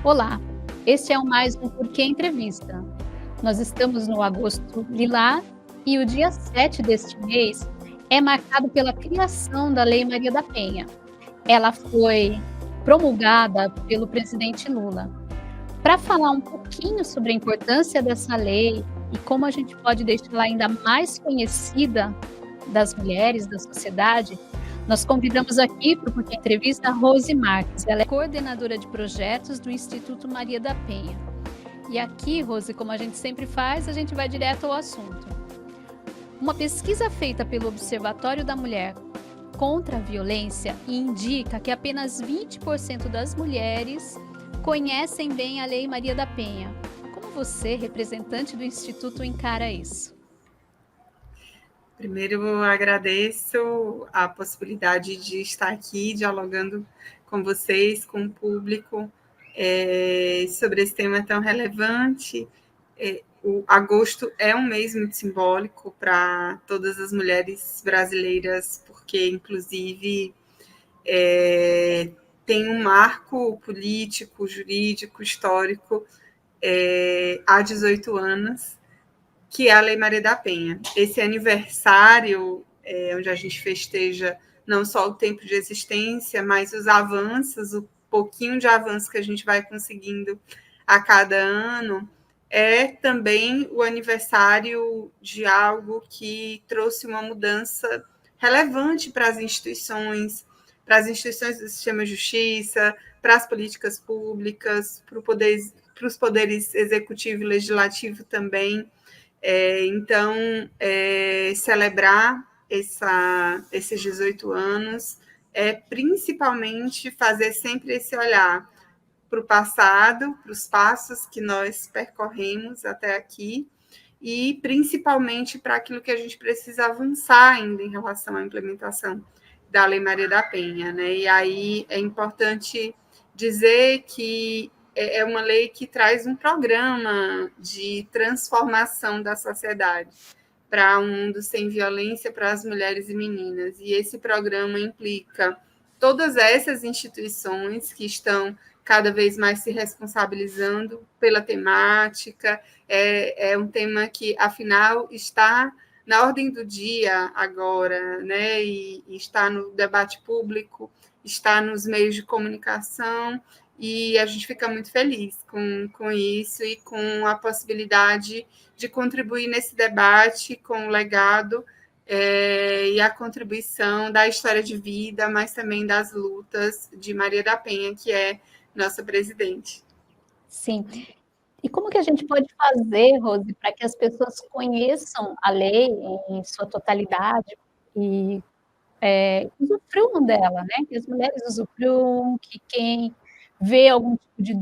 Olá, este é o mais um Porquê Entrevista. Nós estamos no agosto lilás e o dia 7 deste mês é marcado pela criação da Lei Maria da Penha. Ela foi promulgada pelo presidente Lula. Para falar um pouquinho sobre a importância dessa lei e como a gente pode deixá-la ainda mais conhecida das mulheres, da sociedade, nós convidamos aqui para o Porquê Entrevista a Rose Marques. Ela é coordenadora de projetos do Instituto Maria da Penha. E aqui, Rose, como a gente sempre faz, a gente vai direto ao assunto. Uma pesquisa feita pelo Observatório da Mulher contra a Violência indica que apenas 20% das mulheres conhecem bem a Lei Maria da Penha. Como você, representante do Instituto, encara isso? Primeiro, eu agradeço a possibilidade de estar aqui dialogando com vocês, com o público, sobre esse tema tão relevante. O agosto é um mês muito simbólico para todas as mulheres brasileiras, porque, inclusive, tem um marco político, jurídico, histórico há 18 anos, que é a Lei Maria da Penha. Esse aniversário, onde a gente festeja não só o tempo de existência, mas os avanços, o pouquinho de avanço que a gente vai conseguindo a cada ano, é também o aniversário de algo que trouxe uma mudança relevante para as instituições do sistema de justiça, para as políticas públicas, para os poderes executivo e legislativo também. Então, celebrar esses 18 anos é principalmente fazer sempre esse olhar para o passado, para os passos que nós percorremos até aqui, e principalmente para aquilo que a gente precisa avançar ainda em relação à implementação da Lei Maria da Penha, né? E aí é importante dizer que é uma lei que traz um programa de transformação da sociedade para um mundo sem violência para as mulheres e meninas. E esse programa implica todas essas instituições que estão cada vez mais se responsabilizando pela temática. É um tema que, afinal, está na ordem do dia agora, né? E está no debate público, está nos meios de comunicação, e a gente fica muito feliz com isso e com a possibilidade de contribuir nesse debate com o legado e a contribuição da história de vida, mas também das lutas de Maria da Penha, que é nossa presidente. Sim. E como que a gente pode fazer, Rose, para que as pessoas conheçam a lei em sua totalidade e usufruam dela, né? Que as mulheres usufruam, que quem vê algum tipo de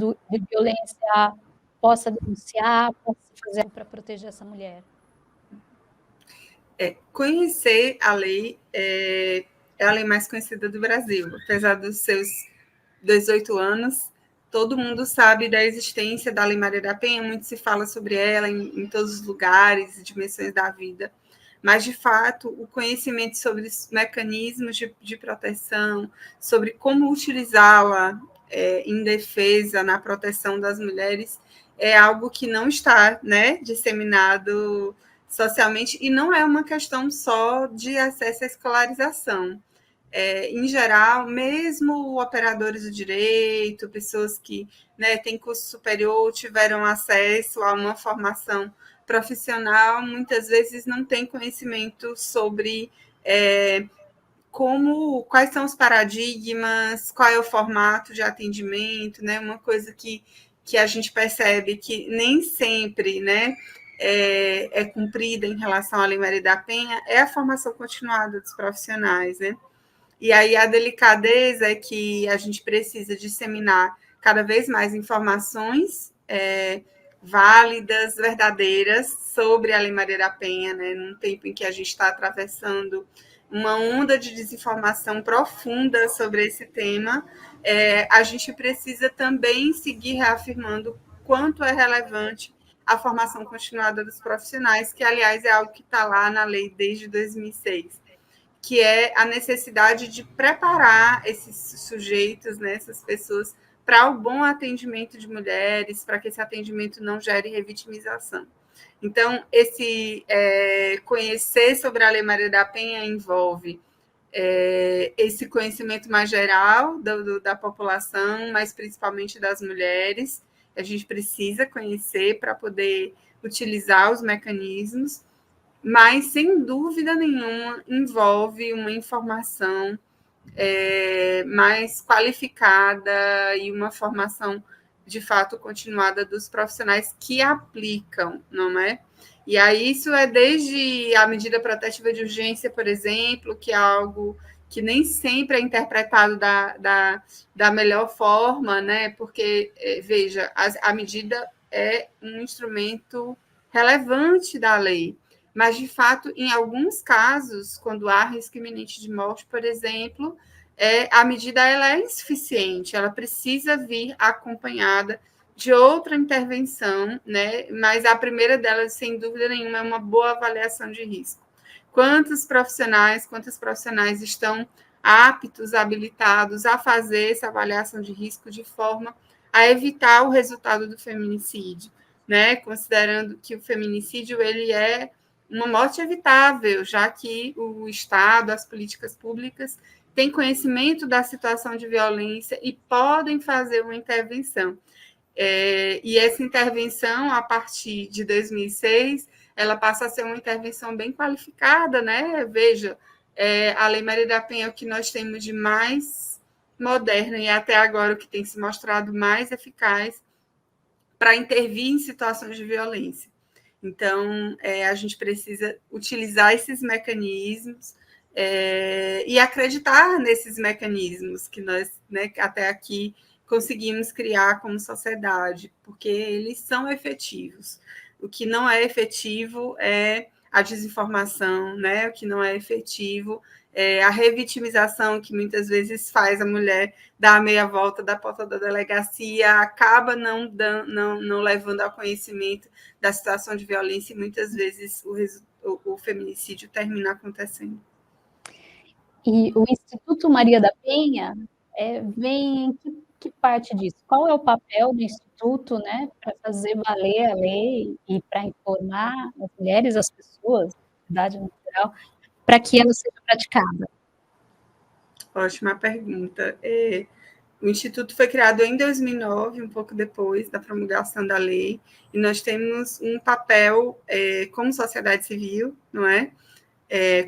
violência possa denunciar, possa fazer para proteger essa mulher? Conhecer a lei é a lei mais conhecida do Brasil, apesar dos seus 18 anos. Todo mundo sabe da existência da Lei Maria da Penha, muito se fala sobre ela em todos os lugares e dimensões da vida, mas, de fato, o conhecimento sobre os mecanismos de proteção, sobre como utilizá-la em defesa, na proteção das mulheres, é algo que não está, né, disseminado socialmente, e não é uma questão só de acesso à escolarização. Em geral, mesmo operadores do direito, pessoas que, né, têm curso superior, tiveram acesso a uma formação profissional, muitas vezes não têm conhecimento sobre quais são os paradigmas, qual é o formato de atendimento, né? Uma coisa que a gente percebe que nem sempre, né, é cumprida em relação à Lei Maria da Penha é a formação continuada dos profissionais, né? E aí a delicadeza é que a gente precisa disseminar cada vez mais informações válidas, verdadeiras, sobre a Lei Maria da Penha, né? Num tempo em que a gente está atravessando uma onda de desinformação profunda sobre esse tema, a gente precisa também seguir reafirmando quanto é relevante a formação continuada dos profissionais, que, aliás, é algo que está lá na lei desde 2006, que é a necessidade de preparar esses sujeitos, né, essas pessoas, para o bom atendimento de mulheres, para que esse atendimento não gere revitimização. Então, esse conhecer sobre a Lei Maria da Penha envolve esse conhecimento mais geral da população, mas principalmente das mulheres. A gente precisa conhecer para poder utilizar os mecanismos, mas, sem dúvida nenhuma, envolve uma informação mais qualificada e uma formação, de fato, continuada dos profissionais que aplicam, não é? E aí isso é desde a medida protetiva de urgência, por exemplo, que é algo que nem sempre é interpretado da melhor forma, né? Porque, veja, a medida é um instrumento relevante da lei, mas, de fato, em alguns casos, quando há risco iminente de morte, por exemplo, a medida ela é insuficiente, ela precisa vir acompanhada de outra intervenção, né? Mas a primeira delas, sem dúvida nenhuma, é uma boa avaliação de risco. Quantas profissionais estão aptos, habilitados a fazer essa avaliação de risco de forma a evitar o resultado do feminicídio, né? Considerando que o feminicídio ele é uma morte evitável, já que o Estado, as políticas públicas têm conhecimento da situação de violência e podem fazer uma intervenção. E essa intervenção, a partir de 2006, ela passa a ser uma intervenção bem qualificada, né? Veja, a Lei Maria da Penha é o que nós temos de mais moderno e até agora o que tem se mostrado mais eficaz para intervir em situações de violência. Então, a gente precisa utilizar esses mecanismos e acreditar nesses mecanismos que nós, né, até aqui, conseguimos criar como sociedade, porque eles são efetivos. O que não é efetivo é a desinformação, né? O que não é efetivo é a revitimização, que muitas vezes faz a mulher dar a meia volta da porta da delegacia, acaba não levando ao conhecimento da situação de violência e muitas vezes o feminicídio termina acontecendo. E o Instituto Maria da Penha vem em que parte disso? Qual é o papel do Instituto, né, para fazer valer a lei e para informar as mulheres, as pessoas, a sociedade no geral, para que ela seja praticada? Ótima pergunta. O Instituto foi criado em 2009, um pouco depois da promulgação da lei, e nós temos um papel como sociedade civil, não é?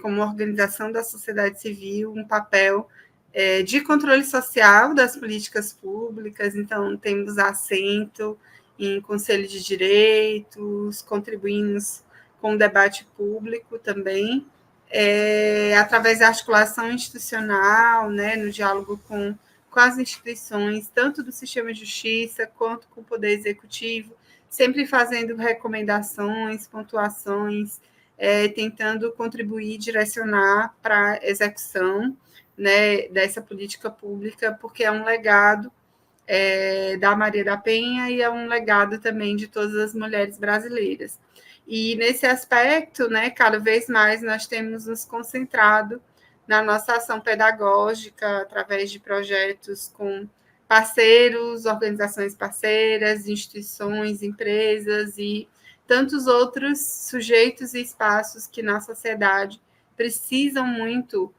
Como organização da sociedade civil, um papel de controle social das políticas públicas, então temos assento em conselho de direitos, contribuímos com o debate público também, através da articulação institucional, né, no diálogo com as instituições, tanto do sistema de justiça quanto com o poder executivo, sempre fazendo recomendações, pontuações, tentando contribuir, direcionar para a execução, né, dessa política pública, porque é um legado da Maria da Penha e é um legado também de todas as mulheres brasileiras. E nesse aspecto, né, cada vez mais nós temos nos concentrado na nossa ação pedagógica através de projetos com parceiros, organizações parceiras, instituições, empresas e tantos outros sujeitos e espaços que na sociedade precisam muito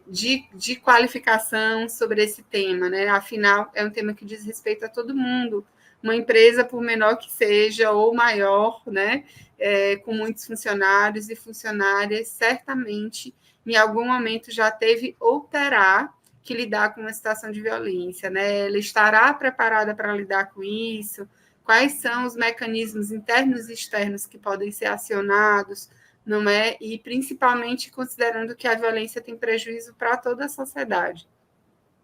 de qualificação sobre esse tema, né? Afinal, é um tema que diz respeito a todo mundo. Uma empresa, por menor que seja, ou maior, né? Com muitos funcionários e funcionárias, certamente, em algum momento, já teve ou terá que lidar com uma situação de violência, né? Ela estará preparada para lidar com isso? Quais são os mecanismos internos e externos que podem ser acionados, não é? E principalmente considerando que a violência tem prejuízo para toda a sociedade,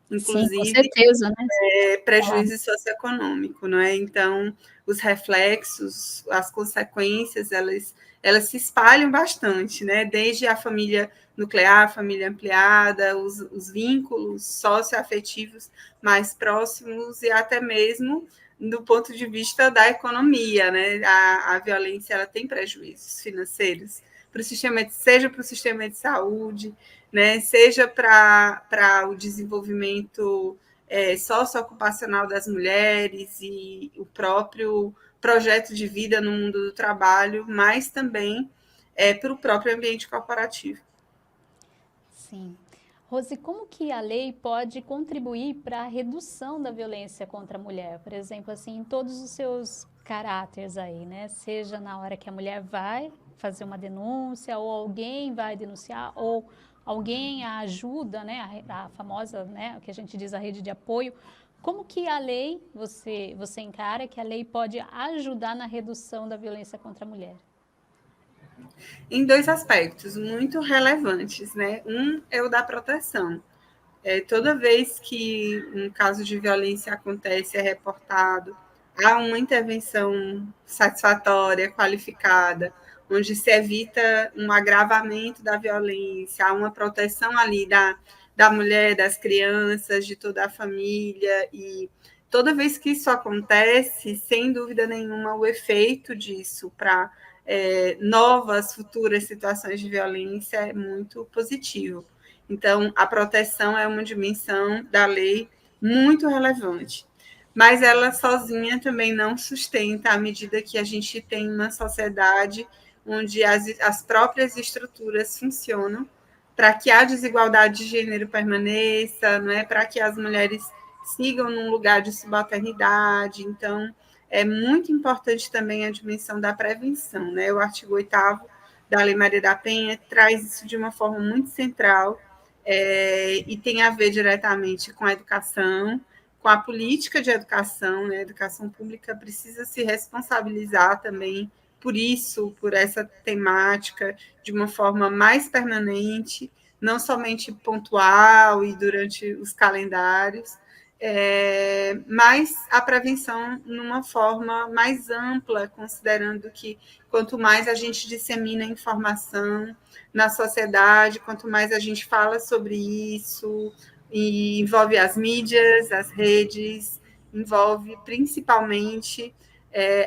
Sim, com inclusive certeza, né? prejuízo socioeconômico, não é? Então, os reflexos, as consequências, elas se espalham bastante, né? Desde a família nuclear, a família ampliada, os vínculos socioafetivos mais próximos e até mesmo do ponto de vista da economia, né? A violência ela tem prejuízos financeiros para o sistema, seja para o sistema de saúde, né? Seja para o desenvolvimento socioocupacional das mulheres e o próprio projeto de vida no mundo do trabalho, mas também para o próprio ambiente corporativo. Sim. Rose, como que a lei pode contribuir para a redução da violência contra a mulher? Por exemplo, assim, em todos os seus caráteres aí, né? Seja na hora que a mulher vai fazer uma denúncia, ou alguém vai denunciar, ou alguém a ajuda, né? A famosa, né? O que a gente diz, a rede de apoio. Como que a lei, você encara que a lei pode ajudar na redução da violência contra a mulher? Em dois aspectos muito relevantes, né? Um é o da proteção. Toda vez que um caso de violência acontece, é reportado, há uma intervenção satisfatória, qualificada, onde se evita um agravamento da violência, há uma proteção ali da mulher, das crianças, de toda a família, e toda vez que isso acontece, sem dúvida nenhuma, o efeito disso para novas futuras situações de violência é muito positivo. Então, a proteção é uma dimensão da lei muito relevante. Mas ela sozinha também não sustenta, à medida que a gente tem uma sociedade onde as próprias estruturas funcionam para que a desigualdade de gênero permaneça, não é? Para que as mulheres sigam num lugar de subalternidade. Então, é muito importante também a dimensão da prevenção, né? O artigo 8º da Lei Maria da Penha traz isso de uma forma muito central, e tem a ver diretamente com a educação, com a política de educação, né? A educação pública precisa se responsabilizar também por isso, por essa temática, de uma forma mais permanente, não somente pontual e durante os calendários, mas a prevenção numa forma mais ampla, considerando que quanto mais a gente dissemina informação na sociedade, quanto mais a gente fala sobre isso, e envolve as mídias, as redes, envolve principalmente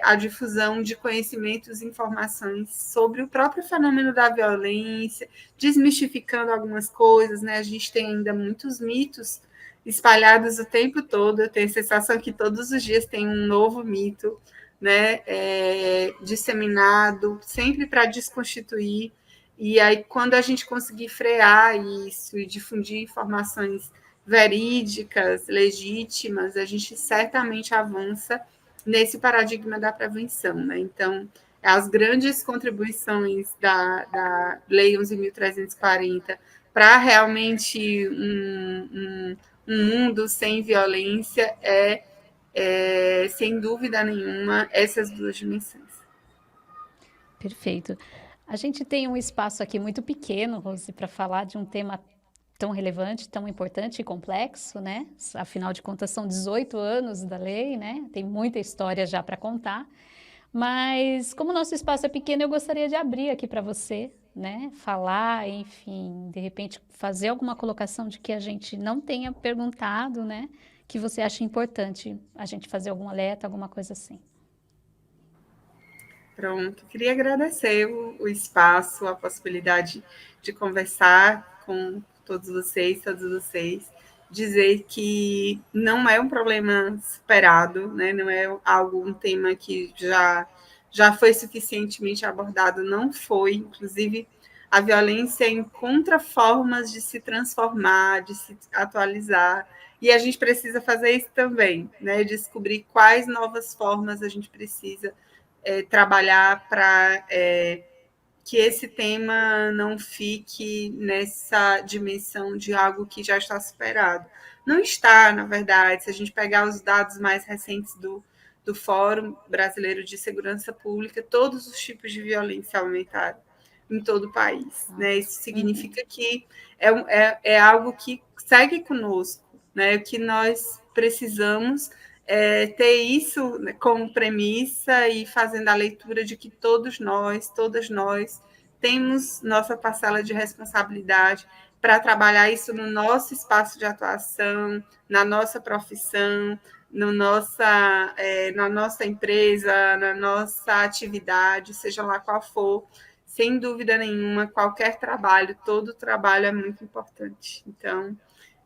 a difusão de conhecimentos e informações sobre o próprio fenômeno da violência, desmistificando algumas coisas, né? A gente tem ainda muitos mitos espalhados o tempo todo. Eu tenho a sensação que todos os dias tem um novo mito, né, disseminado, sempre para desconstituir. E aí, quando a gente conseguir frear isso e difundir informações verídicas, legítimas, a gente certamente avança nesse paradigma da prevenção, né? Então, as grandes contribuições da Lei 11.340 para realmente um mundo sem violência sem dúvida nenhuma, essas duas dimensões. Perfeito. A gente tem um espaço aqui muito pequeno, Rose, para falar de um tema tão relevante, tão importante e complexo, né? Afinal de contas, são 18 anos da lei, né? Tem muita história já para contar. Mas, como o nosso espaço é pequeno, eu gostaria de abrir aqui para você, né? Falar, enfim, de repente fazer alguma colocação de que a gente não tenha perguntado, né? Que você acha importante a gente fazer algum alerta, alguma coisa assim. Pronto, queria agradecer o espaço, a possibilidade de conversar com todos vocês, dizer que não é um problema superado, né? Não é um tema que já foi suficientemente abordado, não foi. Inclusive, a violência encontra formas de se transformar, de se atualizar, e a gente precisa fazer isso também, né? Descobrir quais novas formas a gente precisa trabalhar para que esse tema não fique nessa dimensão de algo que já está superado. Não está, na verdade, se a gente pegar os dados mais recentes do Fórum Brasileiro de Segurança Pública, todos os tipos de violência aumentaram em todo o país. Né? Isso significa que é algo que segue conosco, né? O que nós precisamos ter isso como premissa e fazendo a leitura de que todas nós, temos nossa parcela de responsabilidade para trabalhar isso no nosso espaço de atuação, na nossa profissão, na nossa empresa, na nossa atividade, seja lá qual for. Sem dúvida nenhuma, qualquer trabalho, todo trabalho é muito importante. Então,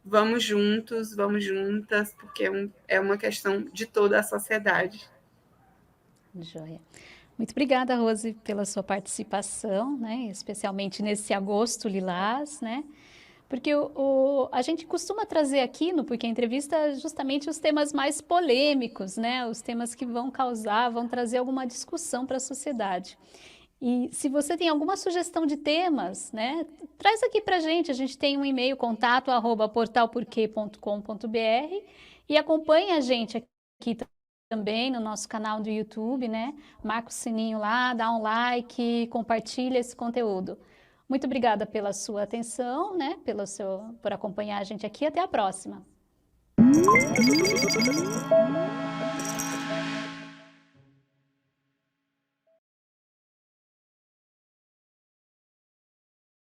vamos juntos, vamos juntas, porque é uma questão de toda a sociedade. Joia. Muito obrigada, Rose, pela sua participação, né? Especialmente nesse agosto lilás, né? Porque a gente costuma trazer aqui no Porque Entrevista justamente os temas mais polêmicos, né? Os temas que vão causar, vão trazer alguma discussão para a sociedade. E se você tem alguma sugestão de temas, né? Traz aqui para a gente tem um e-mail contato@portalporquê.com.br e acompanhe a gente aqui também no nosso canal do YouTube, né? Marca o sininho lá, dá um like, compartilha esse conteúdo. Muito obrigada pela sua atenção, né? Por acompanhar a gente aqui. Até a próxima.